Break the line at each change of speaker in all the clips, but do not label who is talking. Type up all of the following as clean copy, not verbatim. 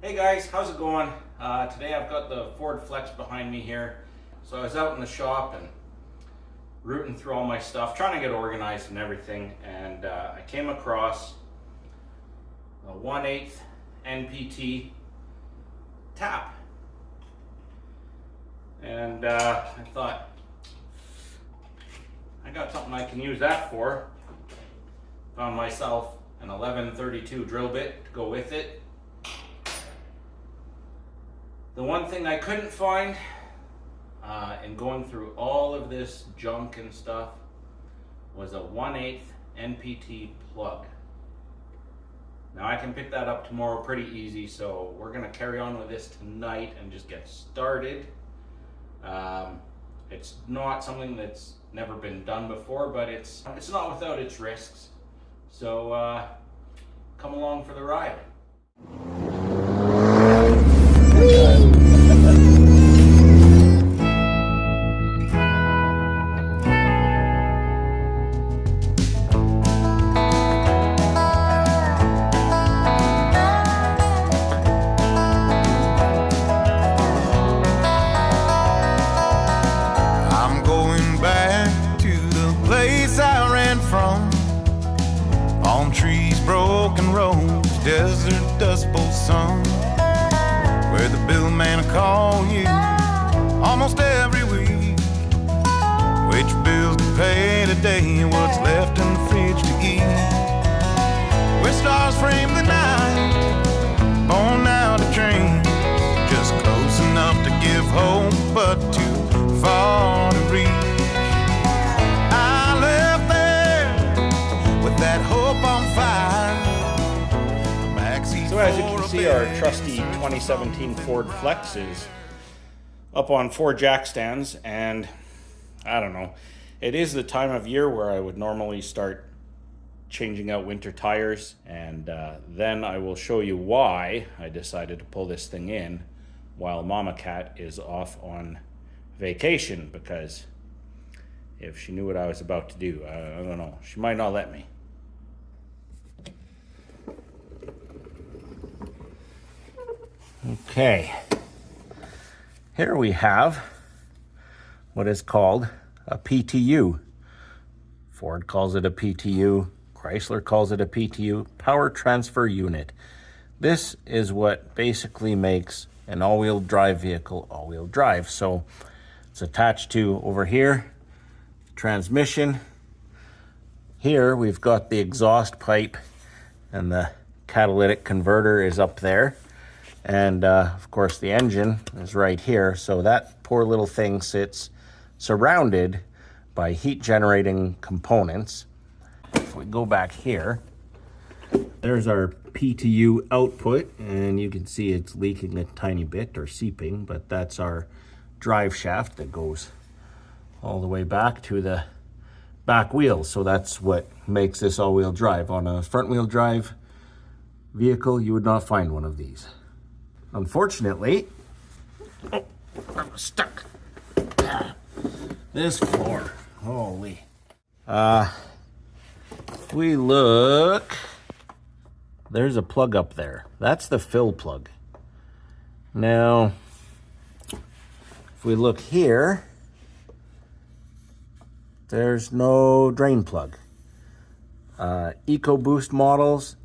Hey guys, how's it going? Today I've got the Ford Flex behind me here. So I was out in the shop and rooting through all my stuff, trying to get organized and everything, and I came across a 1/8 NPT tap. And I thought, I got something I can use that for. Found myself an 1132 drill bit to go with it. The one thing I couldn't find in going through all of this junk and stuff was a 1/8 NPT plug. Now I can pick that up tomorrow pretty easy, so we're gonna carry on with this tonight and just get started. It's not something that's never been done before, but it's not without its risks. So come along for the ride.
Palm trees, broken roads, desert dust bowl sun, where the bill man will call you almost every week. Which bills to pay today, what's left in the fridge to eat. Where stars frame the night, born out of dreams, just close enough to give hope, but too far to reach. That hope on fire.
So as you can see, our trusty 2017 Ford Flex is up on 4 jack stands, and I don't know, it is the time of year where I would normally start changing out winter tires, and then I will show you why I decided to pull this thing in while Mama Cat is off on vacation, because if she knew what I was about to do, I don't know, she might not let me. Okay, here we have what is called a PTU. Ford calls it a PTU, Chrysler calls it a PTU, power transfer unit. This is what basically makes an all-wheel drive vehicle all-wheel drive. So it's attached to over here, transmission. Here we've got the exhaust pipe, and the catalytic converter is up there. And of course the engine is right here. So that poor little thing sits surrounded by heat generating components. If we go back here, there's our PTU output, and you can see it's leaking a tiny bit or seeping, but that's our drive shaft that goes all the way back to the back wheels. So that's what makes this all-wheel drive. On a front-wheel drive vehicle, you would not find one of these. Unfortunately, I'm stuck. This floor, holy. If we look, there's a plug up there. That's the fill plug. Now, if we look here, there's no drain plug. EcoBoost models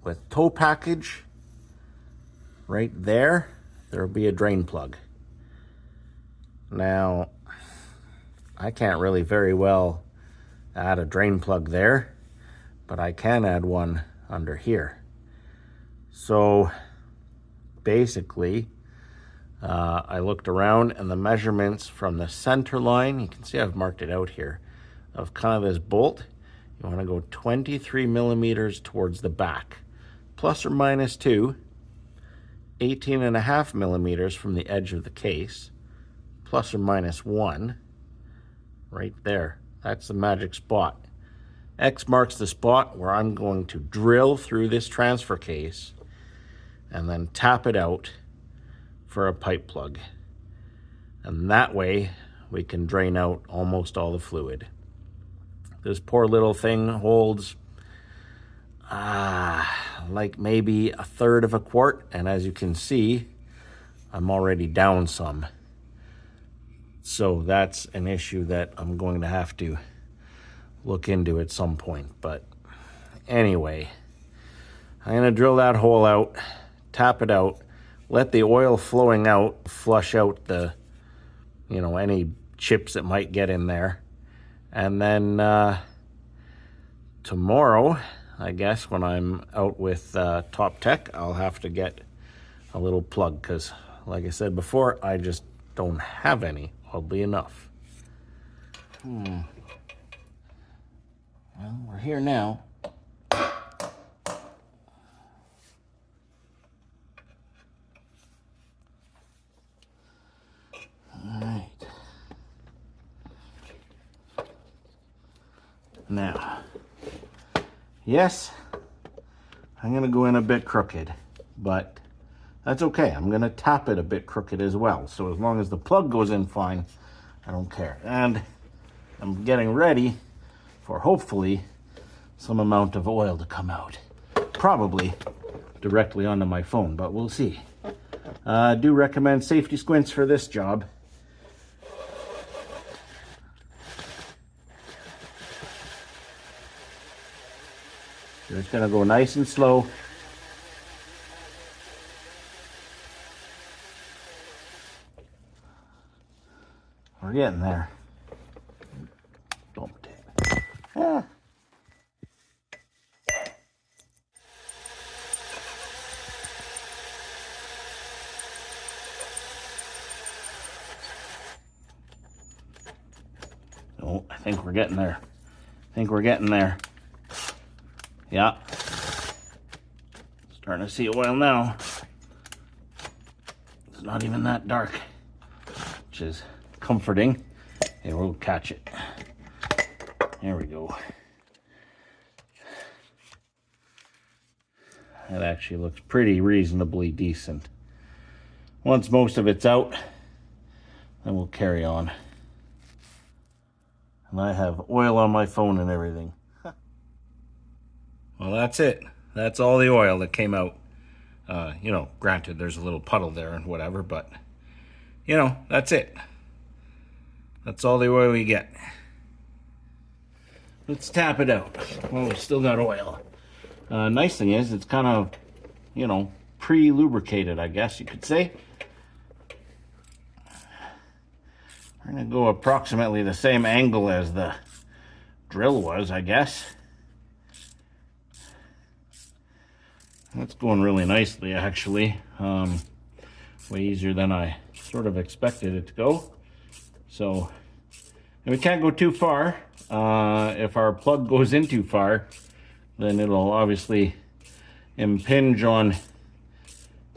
with tow package, right there, there'll be a drain plug. Now, I can't really very well add a drain plug there, but I can add one under here. So basically, I looked around, and the measurements from the center line, you can see I've marked it out here, of kind of this bolt, you want to go 23 millimeters towards the back, plus or minus 2, 18.5 millimeters from the edge of the case, plus or minus 1, right there. That's the magic spot. X marks the spot where I'm going to drill through this transfer case and then tap it out for a pipe plug. And that way we can drain out almost all the fluid. This poor little thing holds like maybe a third of a quart. And as you can see, I'm already down some. So that's an issue that I'm going to have to look into at some point. But anyway, I'm going to drill that hole out, tap it out, let the oil flowing out flush out the, any chips that might get in there. And then tomorrow, I guess, when I'm out with Top Tech, I'll have to get a little plug because, like I said before, I just don't have any, oddly enough. Well, we're here now. Alright. Now, yes, I'm going to go in a bit crooked, but that's okay. I'm going to tap it a bit crooked as well. So as long as the plug goes in fine, I don't care. And I'm getting ready for hopefully some amount of oil to come out. Probably directly onto my phone, but we'll see. I do recommend safety squints for this job. Just gonna go nice and slow. We're getting there. Don't take. Ah. Oh, I think we're getting there. Yeah. Starting to see oil now. It's not even that dark, which is comforting. Hey, we'll catch it. There we go. That actually looks pretty reasonably decent. Once most of it's out, then we'll carry on. And I have oil on my phone and everything. Well, that's it. That's all the oil that came out. Granted, there's a little puddle there and whatever, but, that's it. That's all the oil you get. Let's tap it out. Well, we still got oil. Nice thing is, it's kind of, pre-lubricated, I guess you could say. We're going to go approximately the same angle as the drill was, I guess. That's going really nicely, actually. Way easier than I sort of expected it to go. So, and we can't go too far. If our plug goes in too far, then it'll obviously impinge on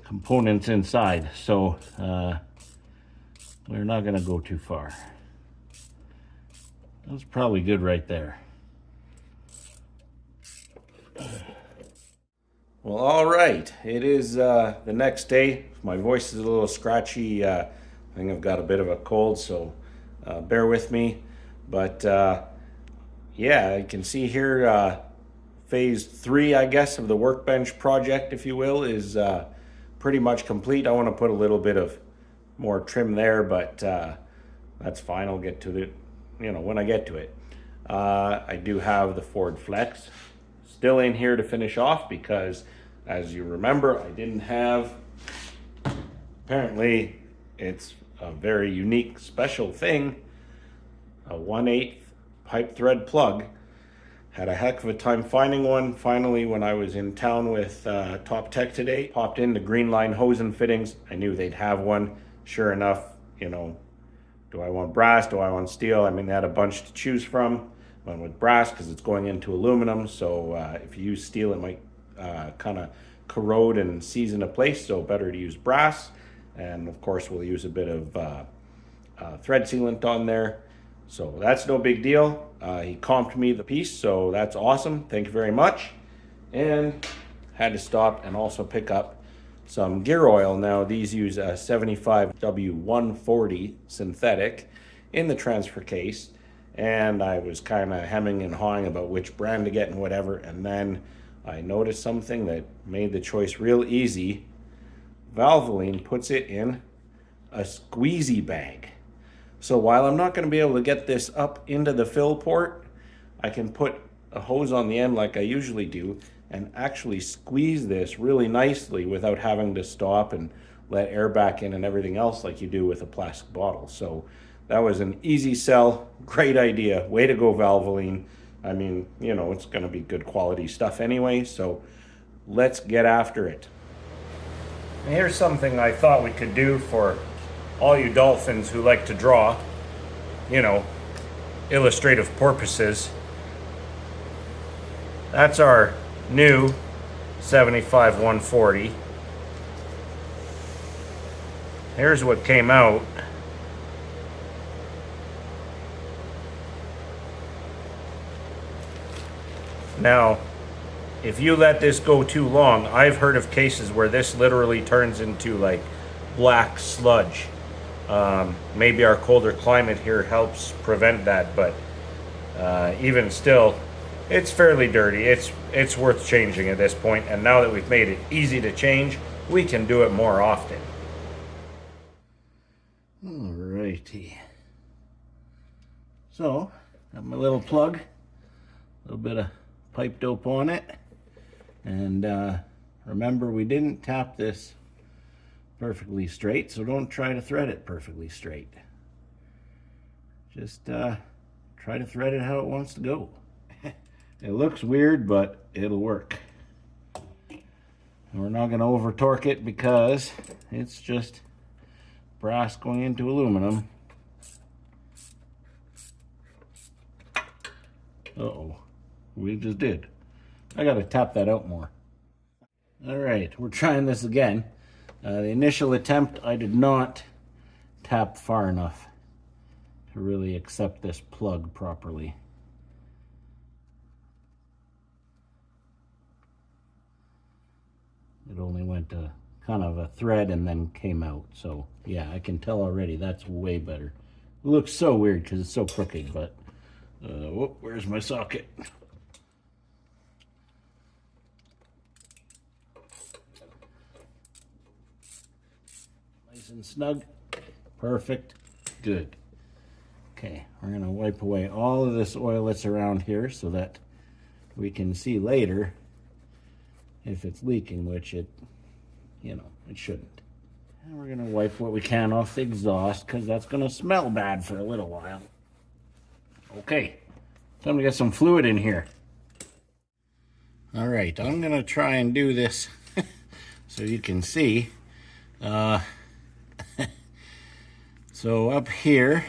components inside. So, we're not going to go too far. That's probably good right there. Well, all right. It is the next day. My voice is a little scratchy. I think I've got a bit of a cold, so bear with me. But yeah, you can see here phase 3, I guess, of the workbench project, if you will, is pretty much complete. I want to put a little bit of more trim there, but that's fine. I'll get to it, when I get to it. I do have the Ford Flex still in here to finish off because, as you remember, I didn't have, apparently it's a very unique special thing, a 1/8 pipe thread plug. Had a heck of a time finding one. Finally, when I was in town with Top Tech today, popped into Green Line Hose and Fittings. I knew they'd have one. Sure enough, do I want brass? Do I want steel? I mean, they had a bunch to choose from. Went with brass because it's going into aluminum, so if you use steel it might kind of corrode and seize into place, so better to use brass. And of course we'll use a bit of thread sealant on there, so that's no big deal. He comped me the piece, so that's awesome. Thank you very much. And had to stop and also pick up some gear oil. Now these use a 75W140 synthetic in the transfer case, and I was kind of hemming and hawing about which brand to get and whatever, and then I noticed something that made the choice real easy. Valvoline puts it in a squeezy bag. So while I'm not going to be able to get this up into the fill port, I can put a hose on the end like I usually do and actually squeeze this really nicely without having to stop and let air back in and everything else like you do with a plastic bottle. So that was an easy sell, great idea. Way to go, Valvoline. I mean, you know, it's going to be good quality stuff anyway, so let's get after it. And here's something I thought we could do for all you dolphins who like to draw, you know, illustrative purposes. That's our new 75-140. Here's what came out. Now, if you let this go too long, I've heard of cases where this literally turns into like black sludge. Maybe our colder climate here helps prevent that, but even still, it's fairly dirty. It's worth changing at this point, and now that we've made it easy to change, we can do it more often. Alrighty. So, got my little plug, a little bit of pipe dope on it, and remember, we didn't tap this perfectly straight, so don't try to thread it perfectly straight. Just try to thread it how it wants to go. It looks weird, but it'll work. And we're not going to over torque it because it's just brass going into aluminum. Uh-oh, we just did. I got to tap that out more. All right, we're trying this again. The initial attempt, I did not tap far enough to really accept this plug properly. It only went to kind of a thread and then came out. So yeah, I can tell already that's way better. It looks so weird because it's so crooked, but whoop, where's my socket? Nice and snug. Perfect. Good. Okay, we're going to wipe away all of this oil that's around here so that we can see later if it's leaking, which it, you know, it shouldn't. And we're going to wipe what we can off the exhaust because that's going to smell bad for a little while. Okay, time to get some fluid in here. All right, I'm going to try and do this so you can see. So up here,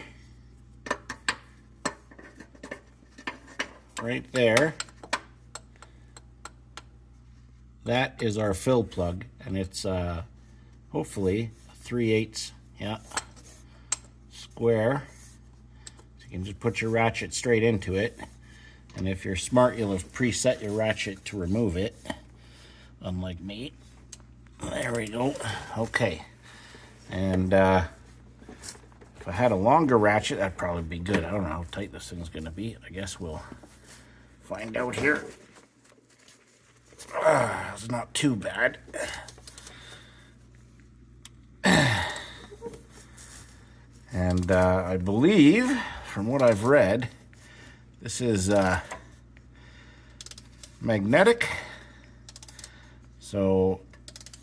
right there, that is our fill plug, and it's hopefully a 3/8, yeah, square. So you can just put your ratchet straight into it, and if you're smart, you'll have preset your ratchet to remove it, unlike me. There we go. Okay, and if I had a longer ratchet, that'd probably be good. I don't know how tight this thing's gonna be. I guess we'll find out here. It's not too bad. And I believe, from what I've read, this is magnetic. So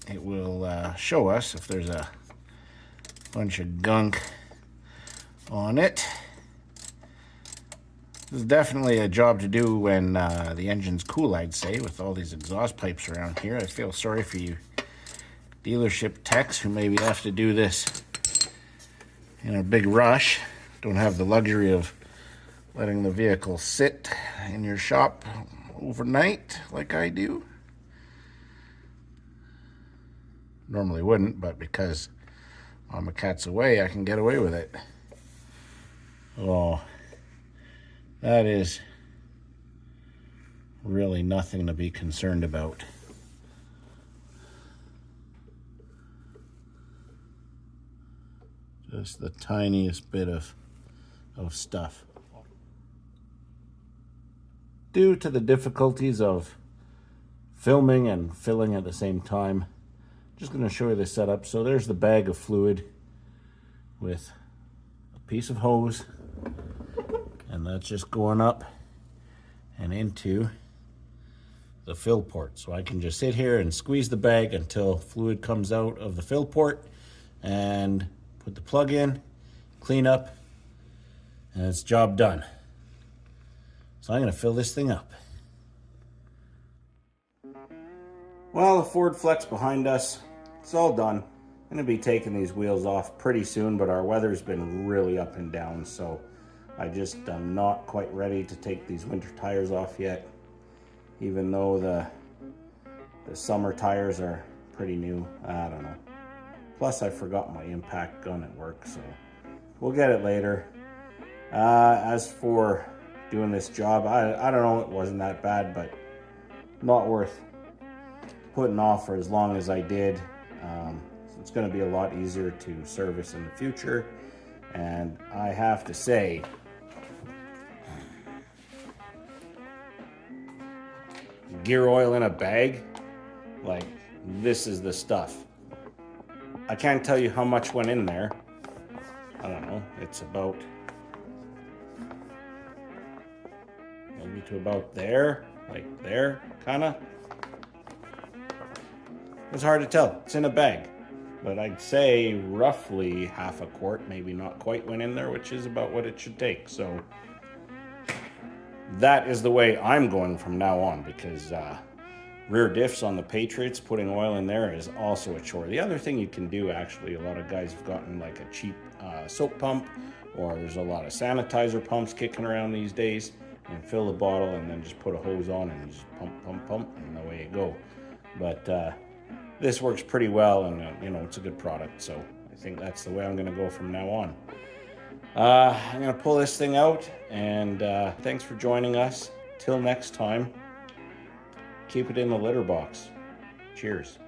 it will show us if there's a bunch of gunk on it. This is definitely a job to do when the engine's cool, I'd say, with all these exhaust pipes around here. I feel sorry for you dealership techs who maybe have to do this in a big rush. Don't have the luxury of letting the vehicle sit in your shop overnight like I do. Normally wouldn't, but because Mama Cat's away, I can get away with it. Oh, that is really nothing to be concerned about. Just the tiniest bit of stuff. Due to the difficulties of filming and filling at the same time. Just going to show you the setup. So there's the bag of fluid with a piece of hose, and that's just going up and into the fill port. So I can just sit here and squeeze the bag until fluid comes out of the fill port and put the plug in, clean up, and it's job done. So I'm going to fill this thing up. Well, the Ford Flex behind us, it's all done. I'm going to be taking these wheels off pretty soon, but our weather's been really up and down, so I just am not quite ready to take these winter tires off yet, even though the summer tires are pretty new. I don't know. Plus, I forgot my impact gun at work, so we'll get it later. As for doing this job, I don't know, it wasn't that bad, but not worth putting off for as long as I did. It's going to be a lot easier to service in the future, and I have to say, gear oil in a bag, like, this is the stuff. I can't tell you how much went in there. I don't know, it's about maybe to about there, like there, kinda. It's hard to tell, it's in a bag, but I'd say roughly half a quart, maybe not quite, went in there, which is about what it should take. So that is the way I'm going from now on, because rear diffs on the Patriots, putting oil in there is also a chore. The other thing you can do, actually, a lot of guys have gotten like a cheap soap pump, or there's a lot of sanitizer pumps kicking around these days, and fill the bottle and then just put a hose on and just pump, pump, pump, and away you go. But this works pretty well, and you know, it's a good product, so I think that's the way I'm going to go from now on. I'm going to pull this thing out, and thanks for joining us. Till next time, keep it in the litter box. Cheers.